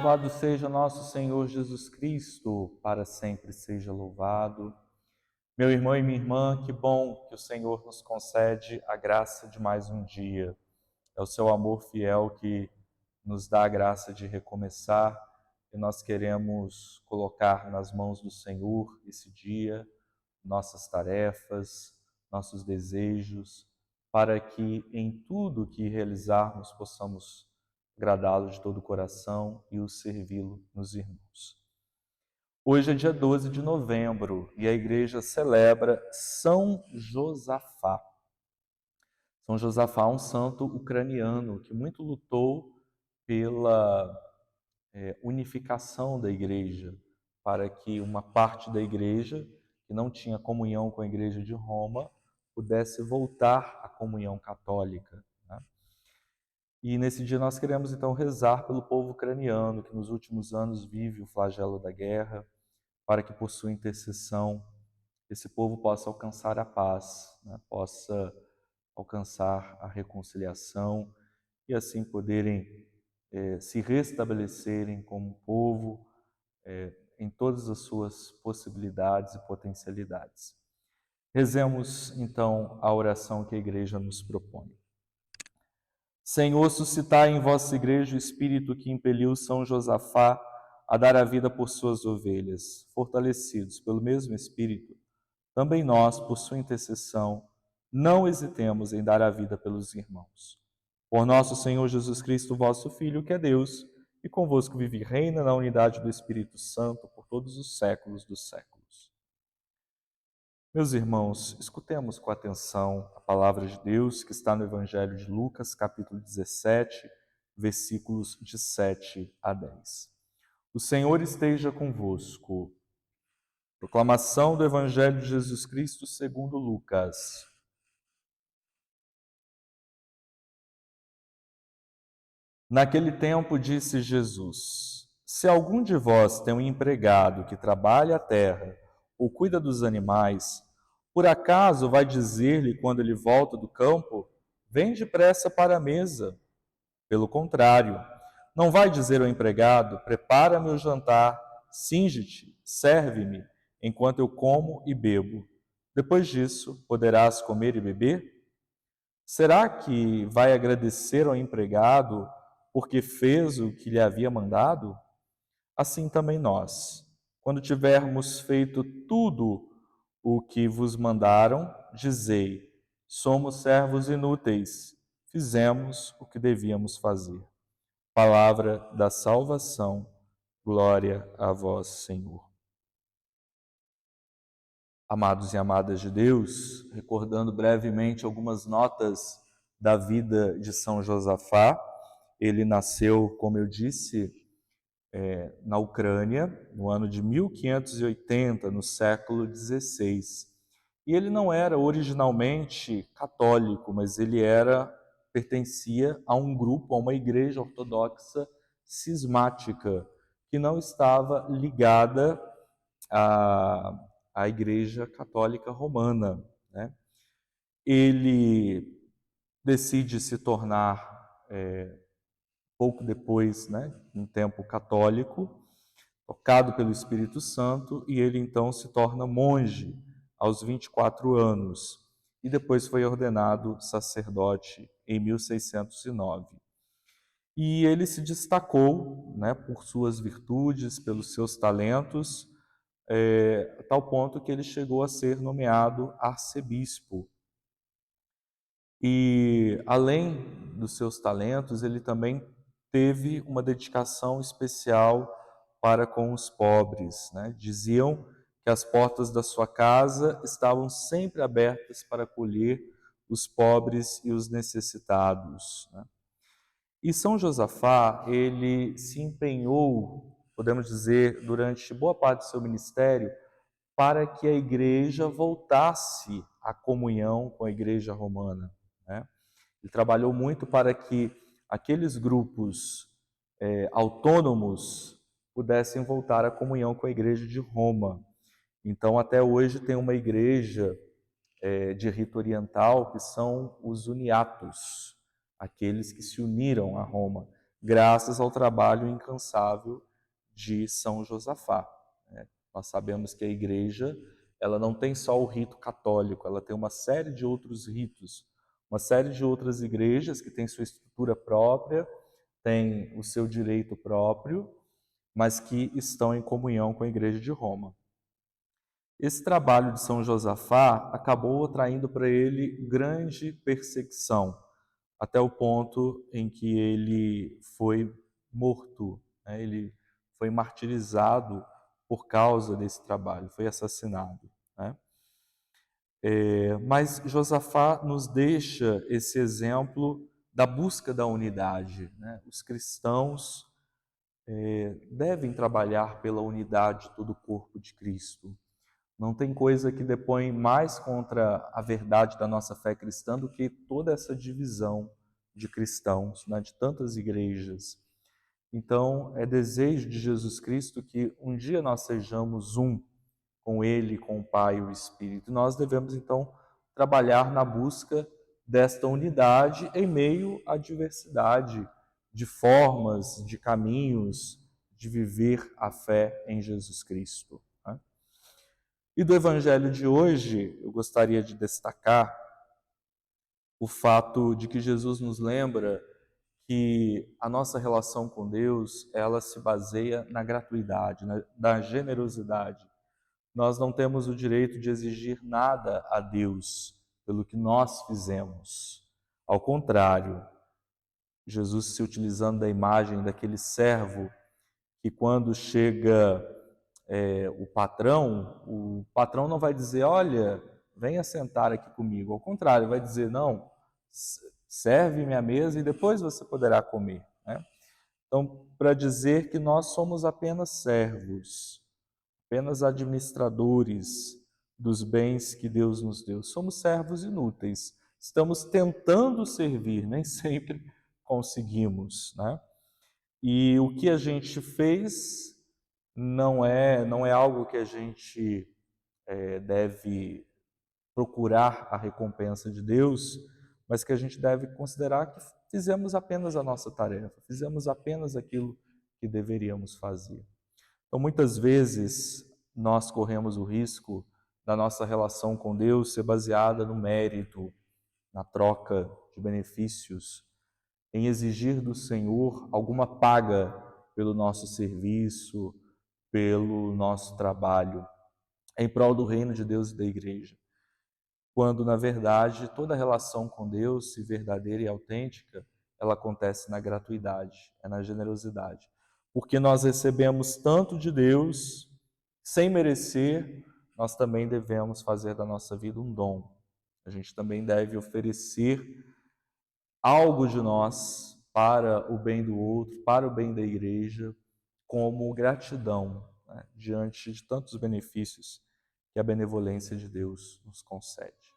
Louvado seja nosso Senhor Jesus Cristo, para sempre seja louvado. Meu irmão e minha irmã, que bom que o Senhor nos concede a graça de mais um dia. É o seu amor fiel que nos dá a graça de recomeçar e nós queremos colocar nas mãos do Senhor esse dia, nossas tarefas, nossos desejos, para que em tudo que realizarmos possamos agradá-lo de todo o coração e o servi-lo nos irmãos. Hoje é dia 12 de novembro e a igreja celebra São Josafá. São Josafá é um santo ucraniano que muito lutou pela unificação da igreja, para que uma parte da igreja, que não tinha comunhão com a igreja de Roma, pudesse voltar à comunhão católica, né? E nesse dia nós queremos então rezar pelo povo ucraniano, que nos últimos anos vive o flagelo da guerra, para que por sua intercessão esse povo possa alcançar a paz, né? Possa alcançar a reconciliação e assim poderem se restabelecerem como povo em todas as suas possibilidades e potencialidades. Rezemos então a oração que a igreja nos propõe. Senhor, suscitai em vossa igreja o espírito que impeliu São Josafá a dar a vida por suas ovelhas. Fortalecidos pelo mesmo espírito, também nós, por sua intercessão, não hesitemos em dar a vida pelos irmãos. Por nosso Senhor Jesus Cristo, vosso Filho, que é Deus, e convosco vive e reina na unidade do Espírito Santo por todos os séculos dos séculos. Meus irmãos, escutemos com atenção a palavra de Deus que está no Evangelho de Lucas, capítulo 17, versículos de 7 a 10. O Senhor esteja convosco. Proclamação do Evangelho de Jesus Cristo segundo Lucas. Naquele tempo disse Jesus: Se algum de vós tem um empregado que trabalha a terra ou cuida dos animais, por acaso vai dizer-lhe quando ele volta do campo: Vem depressa para a mesa? Pelo contrário, não vai dizer ao empregado: Prepara-me o jantar, cinge-te, serve-me, enquanto eu como e bebo. Depois disso, poderás comer e beber? Será que vai agradecer ao empregado porque fez o que lhe havia mandado? Assim também nós, quando tivermos feito tudo o que vos mandaram, dizei: somos servos inúteis, fizemos o que devíamos fazer. Palavra da salvação, glória a vós, Senhor. Amados e amadas de Deus, recordando brevemente algumas notas da vida de São Josafá, ele nasceu, como eu disse, na Ucrânia, no ano de 1580, no século XVI. E ele não era originalmente católico, mas ele pertencia a um grupo, a uma igreja ortodoxa cismática, que não estava ligada à Igreja Católica Romana, né? Ele decide se tornar, pouco depois, né, um tempo católico, tocado pelo Espírito Santo, e ele então se torna monge aos 24 anos, e depois foi ordenado sacerdote em 1609. E ele se destacou, né, por suas virtudes, pelos seus talentos, a tal ponto que ele chegou a ser nomeado arcebispo. E, além dos seus talentos, ele também teve uma dedicação especial para com os pobres, né? Diziam que as portas da sua casa estavam sempre abertas para acolher os pobres e os necessitados, né? E São Josafá, ele se empenhou, podemos dizer, durante boa parte do seu ministério, para que a igreja voltasse à comunhão com a igreja romana, né? Ele trabalhou muito para que aqueles grupos autônomos pudessem voltar à comunhão com a igreja de Roma. Então, até hoje tem uma igreja de rito oriental que são os uniatos, aqueles que se uniram a Roma. graças ao trabalho incansável de São Josafá. Nós sabemos que a igreja, ela não tem só o rito católico, ela tem uma série de outros ritos, uma série de outras igrejas que têm sua estrutura própria, têm o seu direito próprio, mas que estão em comunhão com a igreja de Roma. Esse trabalho de São Josafá acabou atraindo para ele grande perseguição, até o ponto em que ele foi morto, né? Ele foi martirizado por causa desse trabalho, foi assassinado, né? Mas Josafá nos deixa esse exemplo da busca da unidade, né? Os cristãos devem trabalhar pela unidade de todo o corpo de Cristo. Não tem coisa que depõe mais contra a verdade da nossa fé cristã do que toda essa divisão de cristãos, né, de tantas igrejas. Então, é desejo de Jesus Cristo que um dia nós sejamos um com Ele, com o Pai e o Espírito. Nós devemos, então, trabalhar na busca desta unidade em meio à diversidade de formas, de caminhos de viver a fé em Jesus Cristo. E do Evangelho de hoje, eu gostaria de destacar o fato de que Jesus nos lembra que a nossa relação com Deus, ela se baseia na gratuidade, na generosidade. Nós não temos o direito de exigir nada a Deus pelo que nós fizemos. Ao contrário, Jesus se utilizando da imagem daquele servo que quando chega o patrão não vai dizer, olha, venha sentar aqui comigo. Ao contrário, vai dizer, não, serve-me a mesa e depois você poderá comer. Né? Então, para dizer que nós somos apenas servos, apenas administradores dos bens que Deus nos deu. Somos servos inúteis. Estamos tentando servir, nem sempre conseguimos. Né? E o que a gente fez não é algo que a gente deve procurar a recompensa de Deus, mas que a gente deve considerar que fizemos apenas a nossa tarefa, fizemos apenas aquilo que deveríamos fazer. Então, muitas vezes, nós corremos o risco da nossa relação com Deus ser baseada no mérito, na troca de benefícios, em exigir do Senhor alguma paga pelo nosso serviço, pelo nosso trabalho, em prol do reino de Deus e da igreja. Quando, na verdade, toda relação com Deus, se verdadeira e autêntica, ela acontece na gratuidade, é na generosidade. Porque nós recebemos tanto de Deus, sem merecer, nós também devemos fazer da nossa vida um dom. A gente também deve oferecer algo de nós para o bem do outro, para o bem da igreja, como gratidão, né, diante de tantos benefícios que a benevolência de Deus nos concede.